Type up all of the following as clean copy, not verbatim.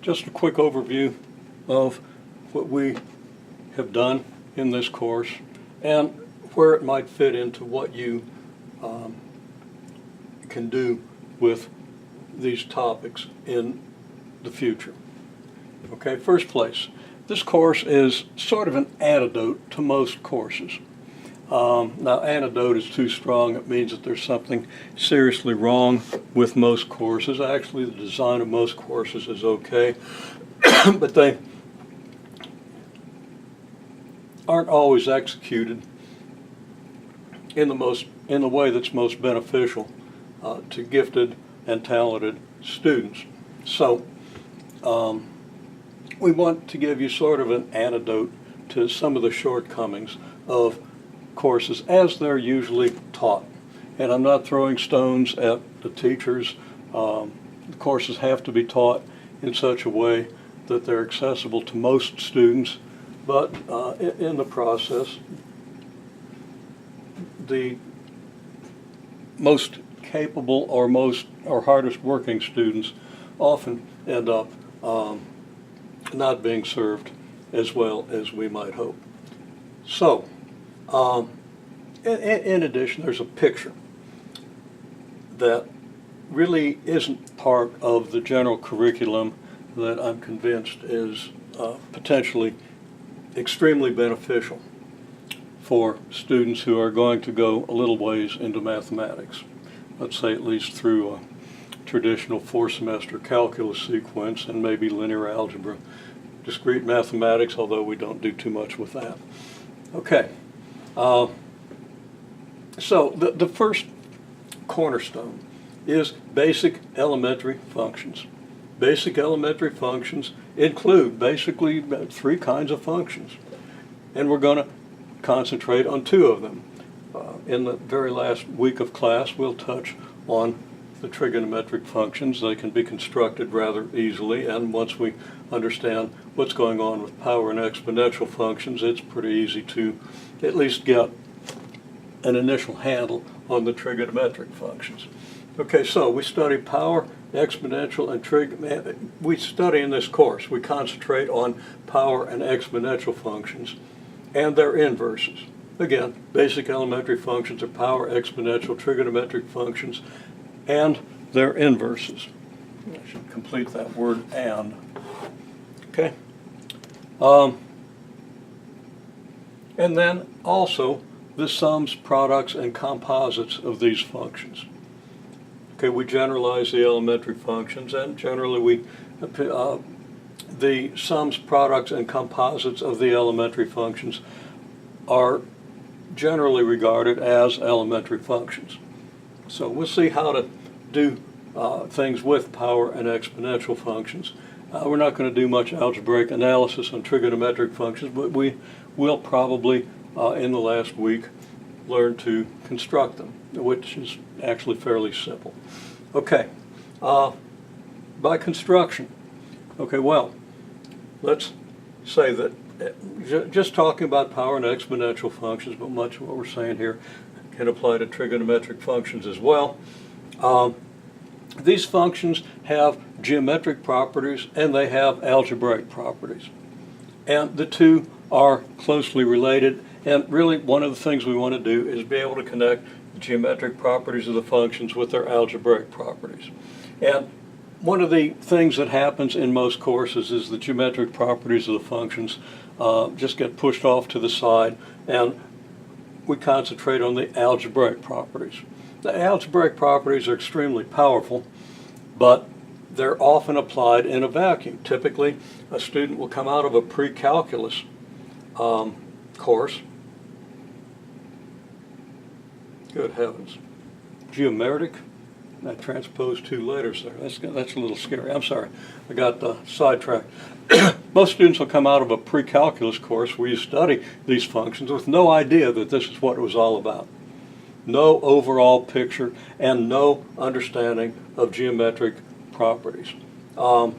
just a quick overview of what we have done in this course and where it might fit into what you can do with these topics in the future. Okay, first place, this course is sort of an antidote to most courses. Now, antidote is too strong. It means that there's something seriously wrong with most courses. Actually, the design of most courses is okay, but they aren't always executed in the way that's most beneficial to gifted and talented students. So we want to give you sort of an antidote to some of the shortcomings of courses as they're usually taught. And I'm not throwing stones at the teachers. The courses have to be taught in such a way that they're accessible to most students, but in the process, the most capable or hardest working students often end up not being served as well as we might hope. So, in addition, there's a picture that really isn't part of the general curriculum that I'm convinced is potentially extremely beneficial for students who are going to go a little ways into mathematics. Let's say at least through a traditional 4-semester calculus sequence and maybe linear algebra, discrete mathematics, although we don't do too much with that. Okay, so the first cornerstone is basic elementary functions. Basic elementary functions include basically 3 kinds of functions, and we're going to concentrate on 2 of them. In the very last week of class, we'll touch on the trigonometric functions. They can be constructed rather easily, and once we understand what's going on with power and exponential functions, it's pretty easy to at least get an initial handle on the trigonometric functions. Okay, so we study power, exponential, and we study in this course. We concentrate on power and exponential functions and their inverses. Again, basic elementary functions are power, exponential, trigonometric functions, and their inverses. I should complete that word "and." Okay. And then also the sums, products, and composites of these functions. Okay, we generalize the elementary functions, and generally the sums, products, and composites of the elementary functions are generally regarded as elementary functions. So we'll see how to do things with power and exponential functions. We're not going to do much algebraic analysis on trigonometric functions, but we will probably, in the last week, learn to construct them, which is actually fairly simple. Okay, by construction. Okay, well, let's say that just talking about power and exponential functions, but much of what we're saying here can apply to trigonometric functions as well. These functions have geometric properties and they have algebraic properties. And the 2 are closely related, and really one of the things we want to do is be able to connect the geometric properties of the functions with their algebraic properties. And one of the things that happens in most courses is the geometric properties of the functions just get pushed off to the side, and we concentrate on the algebraic properties. The algebraic properties are extremely powerful, but they're often applied in a vacuum. Typically, a student will come out of a pre-calculus course. Good heavens. Geometric? I transposed 2 letters there. That's a little scary. I'm sorry. I got sidetracked. Most students will come out of a pre-calculus course where you study these functions with no idea that this is what it was all about. No overall picture and no understanding of geometric properties. And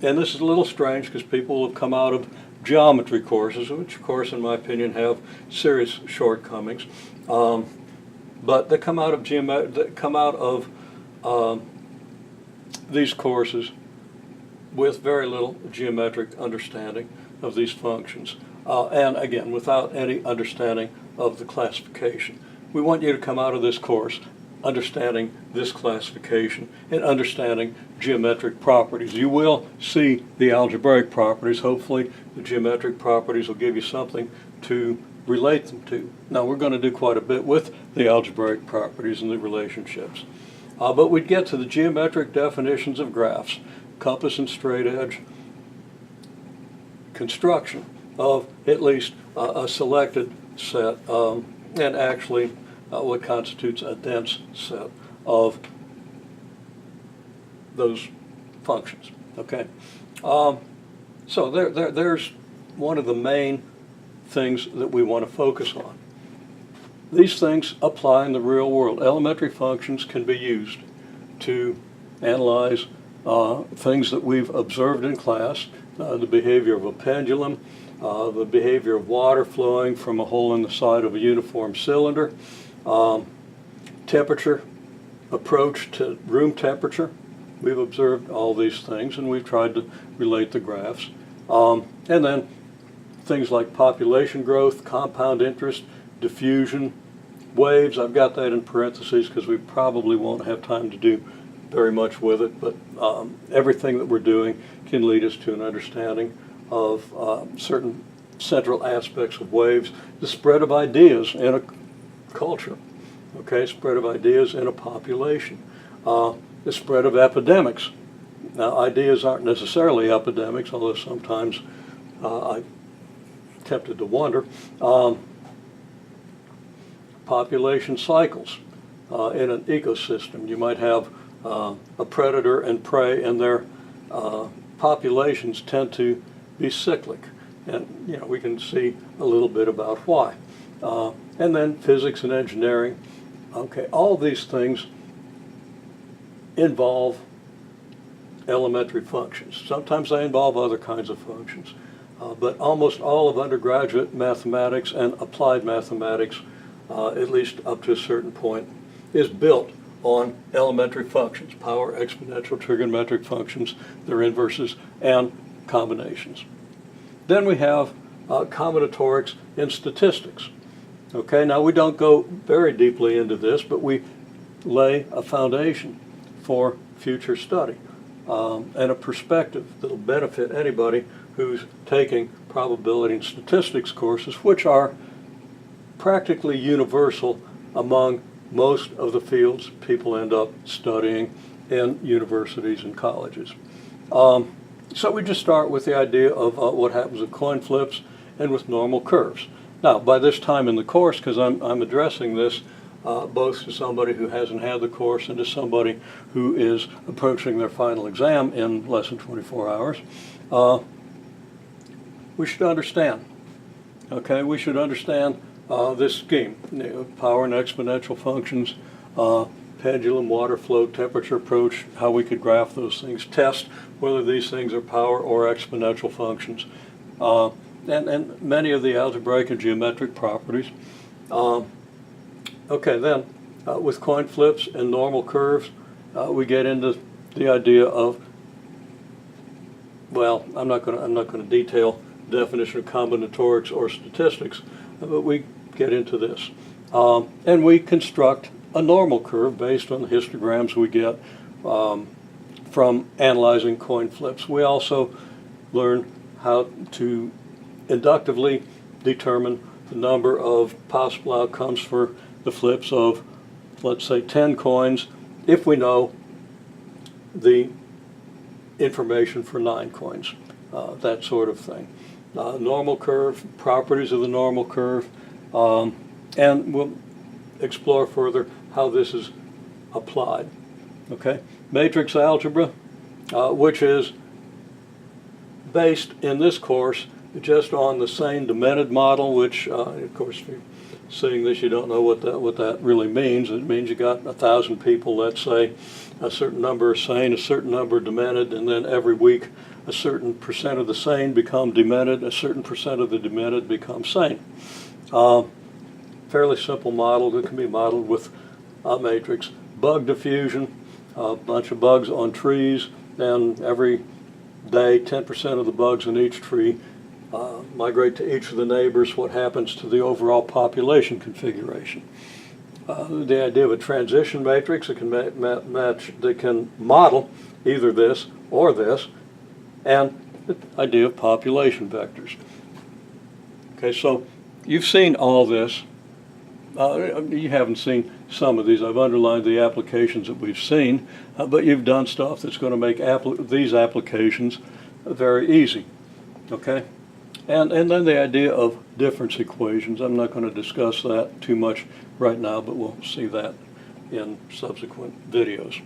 this is a little strange because people have come out of geometry courses, which of course in my opinion have serious shortcomings. But they come out of these courses with very little geometric understanding of these functions, and again, without any understanding of the classification. We want you to come out of this course understanding this classification and understanding geometric properties. You will see the algebraic properties. Hopefully the geometric properties will give you something to relate them to. Now we're going to do quite a bit with the algebraic properties and the relationships. But we'd get to the geometric definitions of graphs, compass and straight edge, construction of at least a selected set, and actually what constitutes a dense set of those functions. Okay, so there's one of the main things that we want to focus on. These things apply in the real world. Elementary functions can be used to analyze things that we've observed in class, the behavior of a pendulum, the behavior of water flowing from a hole in the side of a uniform cylinder, temperature, approach to room temperature. We've observed all these things and we've tried to relate the graphs. And then things like population growth, compound interest, diffusion, waves. I've got that in parentheses because we probably won't have time to do very much with it, but everything that we're doing can lead us to an understanding of certain central aspects of waves, the spread of ideas in a culture, okay, spread of ideas in a population, the spread of epidemics. Now, ideas aren't necessarily epidemics, although sometimes I'm tempted to wonder. Population cycles in an ecosystem. You might have a predator and prey, and their populations tend to be cyclic, and we can see a little bit about why. And then physics and engineering. Okay, all these things involve elementary functions. Sometimes they involve other kinds of functions, but almost all of undergraduate mathematics and applied mathematics, at least up to a certain point, is built on elementary functions, power, exponential, trigonometric functions, their inverses, and combinations. Then we have combinatorics in statistics. Okay, now we don't go very deeply into this, but we lay a foundation for future study and a perspective that will benefit anybody who's taking probability and statistics courses, which are practically universal among most of the fields people end up studying in universities and colleges. So we just start with the idea of what happens with coin flips and with normal curves. Now, by this time in the course, because I'm addressing this both to somebody who hasn't had the course and to somebody who is approaching their final exam in less than 24 hours, we should understand. Okay, we should understand this scheme: power and exponential functions, pendulum, water flow, temperature approach, how we could graph those things, test whether these things are power or exponential functions, and many of the algebraic and geometric properties. Okay, then with coin flips and normal curves, we get into the idea of, well, I'm not going to detail the definition of combinatorics or statistics, but we get into this, and we construct a normal curve based on the histograms we get from analyzing coin flips. We also learn how to inductively determine the number of possible outcomes for the flips of, let's say, 10 coins if we know the information for 9 coins, that sort of thing. Normal curve, properties of the normal curve, and we'll explore further how this is applied. Okay, matrix algebra, which is based in this course just on the sane Demented model, which, of course, if you're seeing this, you don't know what that really means. It means you got 1,000 people, let's say, a certain number are sane, a certain number are demented, and then every week a certain percent of the sane become demented, a certain percent of the demented become sane. Fairly simple model that can be modeled with a matrix. Bug diffusion, a bunch of bugs on trees, and every day, 10% of the bugs in each tree migrate to each of the neighbors, what happens to the overall population configuration. The idea of a transition matrix that can that can model either this or this, and the idea of population vectors. Okay, so you've seen all this. You haven't seen some of these. I've underlined the applications that we've seen, but you've done stuff that's going to make these applications very easy. Okay, and then the idea of difference equations. I'm not going to discuss that too much right now, but we'll see that in subsequent videos.